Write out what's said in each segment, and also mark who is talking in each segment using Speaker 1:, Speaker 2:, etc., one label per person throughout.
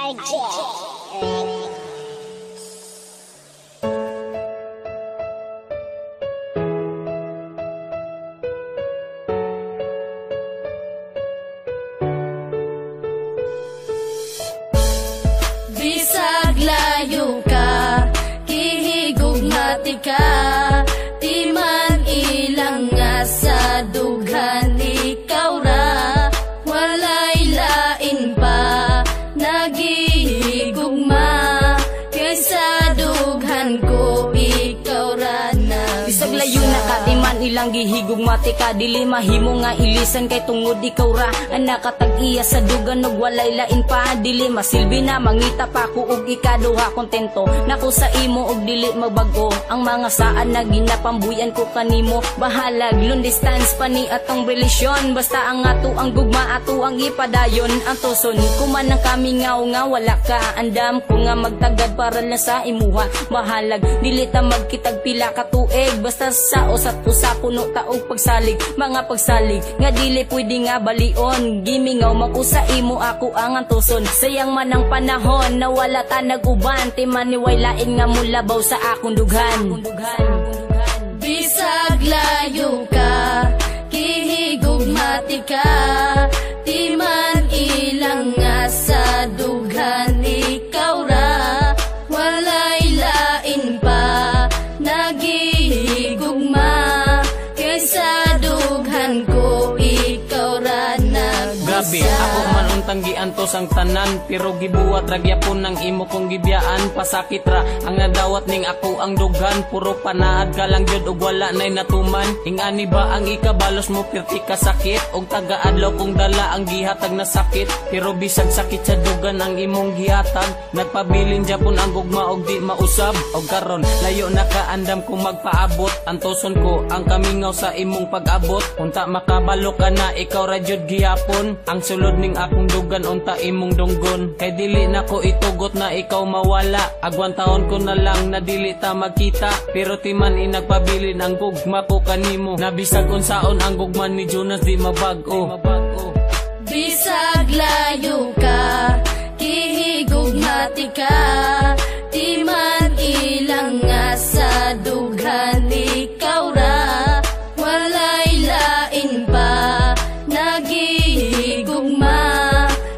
Speaker 1: Bisag layo ka, kihigugmati ka, di man ilang nga sa dughan ikaw ra, walay lain pa nagihigugma, kaysa dughan ko ikaw ra na.
Speaker 2: Bisag layo na ka, di man ilang gihigugmati ka, dili mahimo nga ilisan kay tungod ikaw ra ang nakatag-iya sa dugan ug walay lain pa, dili masilbi na mangita pa ko ug ikaduha kontento nako sa imo ug dili magbago ang mga saan na ginapambuyan ko kanimo, bahalag long distance pa ni atong relasyon, basta ang ato ang gugma ato ang ipadayon, ang tuson kuman ang kami nga wala ka, andam ko nga magtagad para lang sa imuha, bahalag dili ta magkitag pila ka tuig, basta sa usat usa puno ta og pagsalig, mga pagsalig nga dili pwede nga balion, gimingaw makusa imo ako ang antuson, sayang man ang panahon na wala ta nag-uban, ti maniway lain nga mulabaw sa akong dughan.
Speaker 1: Bisag layo ka, kihigugmati ka, di man ilang nga sa dughan ikaw ra, walay lain pa nagihigugma, kaysa dughan ko ikaw ra na.
Speaker 3: Grabe, ako man untang giantos ang tanan, pero gibuwat ragyapon ng imo kong gibiyaan, pasakit ra ang nadawat ning ako ang dughan, puro panaad ka lang jud ug wala nay natuman, ingani ba ang ikabalos mo pirti ka sakit, og tagaadlaw kong dala ang gihatag na sakit, pero bisag sakit sa dugan ang imong gihatag, nagpabilin japon ang gugma og di mausab, og karon layo na kaandam kung magpaabot, antoson ko ang kamingaw sa imong pag-abot, unta makabalo ka na ikaw ra jud gihapon, ang sulod ning akong dugan unta imong dunggon, kay dili na ko itugot na ikaw mawala, agwan taon ko na lang na dili ta magkita, pero timan inagpabilin ang gugma ko kanimo, nabisag unsaon ang gugma ni Jonas di mabago.
Speaker 1: Bisag layo ka, kihigugmati ka, di man ilang nga sa dughan ikaw ra, walay lain pa nagihigugma,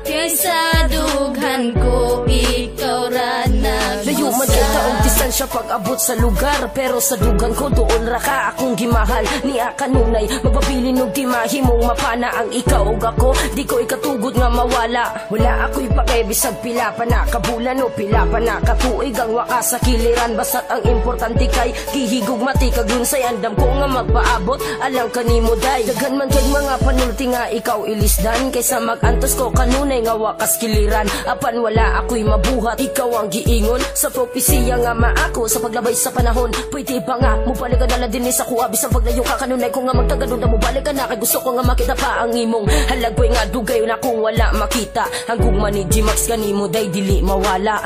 Speaker 1: kaysa dughan ko ikaw ra na.
Speaker 2: Layo man kay taong distansya pag-abot sa lugar, pero sa dugan ko doon ra ka akong gimahal, niya kanunay mapabilin og di mahimong mapana ang ikaw ug ako, di ko ikatugod nga mawala, wala ako'y pakibisag pila pa na kabulan o pila pa na katuig ang wakas sa kiliran, basta't ang importante kay kihigugmati kag lunsay, andam ko nga magpaabot alang kanimo day, daghan man kay mga panulti nga ikaw ilisdan, kaysa magantos ko kanunay nga wakas kiliran, apan wala ako'y mabuhat, ikaw ang giingon sa propesiya nga maako sa paglabay sa panahon, pwede ba nga mubalik ka na lang din sa kuha, bisang paglayo ka kanunay ko nga magtagadon na mubalik ka na, kay gusto ko nga makita pa ang imong halagway nga dugay na kung wala makita, ang gugma ni G-Max kanimo day dili mawala.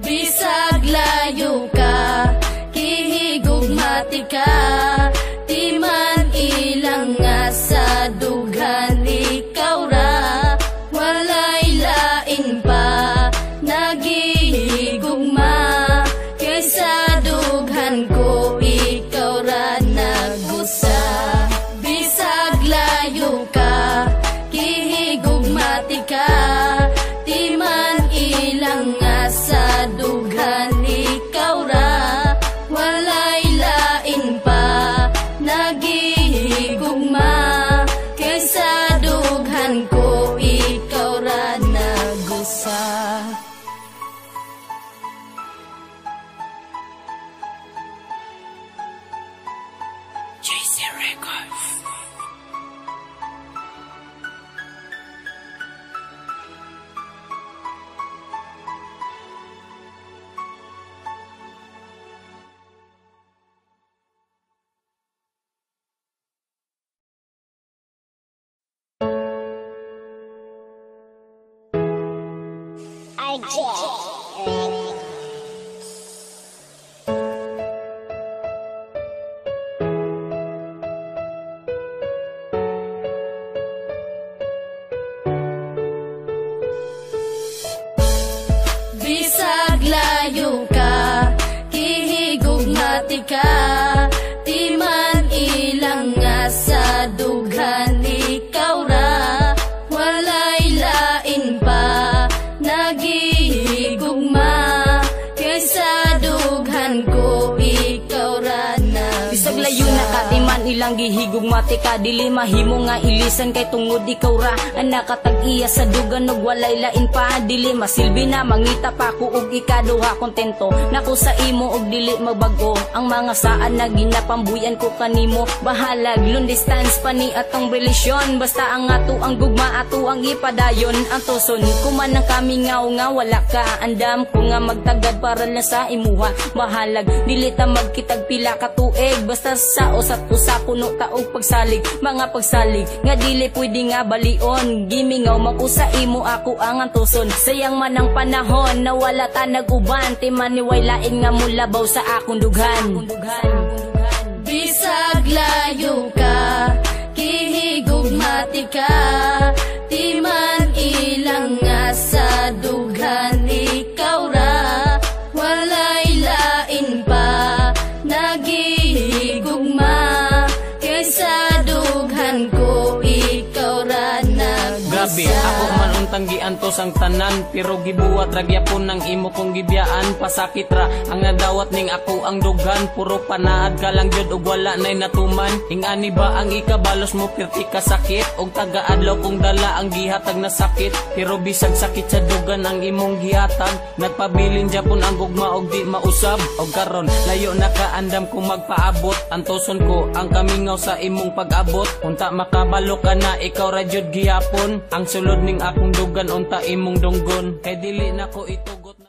Speaker 1: Bisag layo ka, kihigugmati ka, di man ilang nga sa dughan ikaw ra, walay lain pa nagihigugma, kaysa dughan ko ikaw ra nagusa. Bisag layo ka, kihigugmati ka, di man ilang nga sa dughan ikaw ra, walay lain pa nagihigugma, kaysa dughan ko ikaw ra nagusa. JC Records. ka, di man ilang nga sa dughan ikaw ra, walay lain pa nagihigugma, kaysa dughan ko ikaw ra na
Speaker 2: Bisag layo na ka, di man ilang gihigog mati ka, dili mahimo nga ilisan kay tungod ikaw ra ang nakatag-iya sa dugan ug walay lain pa, dili masilbi na mangita pa ko ug ikaduha kontento nako sa imo ug dili magbago ang mga saan na ginapambuyan ko kanimo, bahalag long distance pa ni atong relasyon, basta ang ato ang gugma ato ang ipadayon ang tuson kuman ang kami nga wala ka, andam ko nga magtagad para lang sa imuha, bahalag dili ta magkitag pila ka tuig, basta sa usat usa puno taog pagsalig, mga pagsalig nga dili pwede nga balion, gimingaw makusa imo ako ang antuson, sayang man ang panahon na wala ta nag-uban, timan ni way lain nga mulabaw sa akong dughan.
Speaker 1: Bisag layo ka, kihigog mati ka, di man ilang nga sa dughan ikaw ra, walay lain pa nagihigugma, kaysa dughan ko ikaw ra
Speaker 3: Grabe, ako man untang giantos ang tanan, pero gibuwat ragyapon ng imo kong gibiyaan, pasakit ra ang nadawat ning ako ang dugan, puro panaad ka lang jud ug wala nay natuman, ingani ba ang ikabalos mo pirti ka sakit, og tagaadlaw kong dala ang gihatag na sakit, pero bisag sakit sa dugan ang imong gihatag, nagpabilin japon ang gugma og di mausab, og karon layo na kaandam kung magpaabot, antoson ko ang kamingaw sa imong pag-abot, unta makabalo ka na ikaw ra jud gihapon, ang sulod ning akong dugan unta imong dunggon, kay dili na ko itugot na